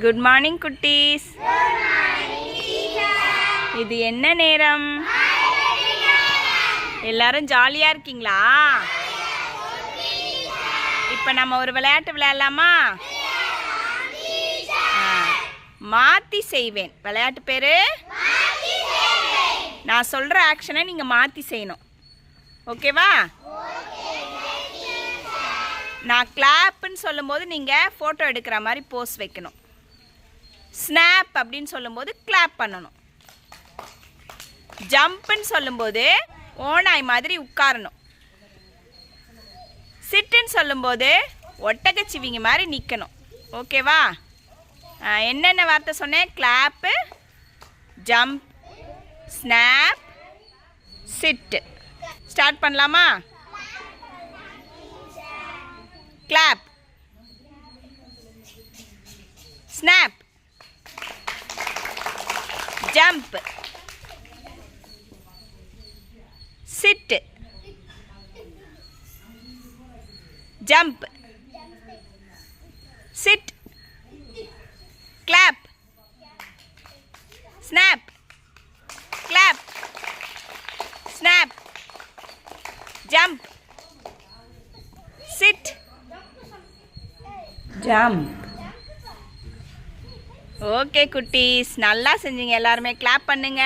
Good morning குட்டீஸ். இது என்ன நேரம்? எல்லாரும் ஜாலியாக இருக்கீங்களா? இப்போ நம்ம ஒரு விளையாட்டு விளையாடலாமா? மாற்றி செய்வேன். விளையாட்டு பேர் நான் சொல்கிற ஆக்ஷனை நீங்கள் மாற்றி செய்யணும். ஓகேவா? நான் கிளாப்புன்னு சொல்லும்போது நீங்கள் ஃபோட்டோ எடுக்கிற மாதிரி போஸ் வைக்கணும். ஸ்னாப் அப்படின்னு சொல்லும்போது கிளாப் பண்ணணும். ஜம்ப்புன்னு சொல்லும்போது ஓனாய் மாதிரி உட்காரணும். சிட்டுன்னு சொல்லும்போது ஒட்டகச்சிவிங்க மாதிரி நிற்கணும். ஓகேவா? என்னென்ன வார்த்தை சொன்னேன்? Clap, jump, snap, sit. Start பண்ணலாமா? Clap, snap, jump, sit, jump, sit, clap, snap, clap, snap, jump, sit, jump. Okay குட்டீஸ், நல்லா செஞ்சீங்க. எல்லாருமே கிளாப் பண்ணுங்க.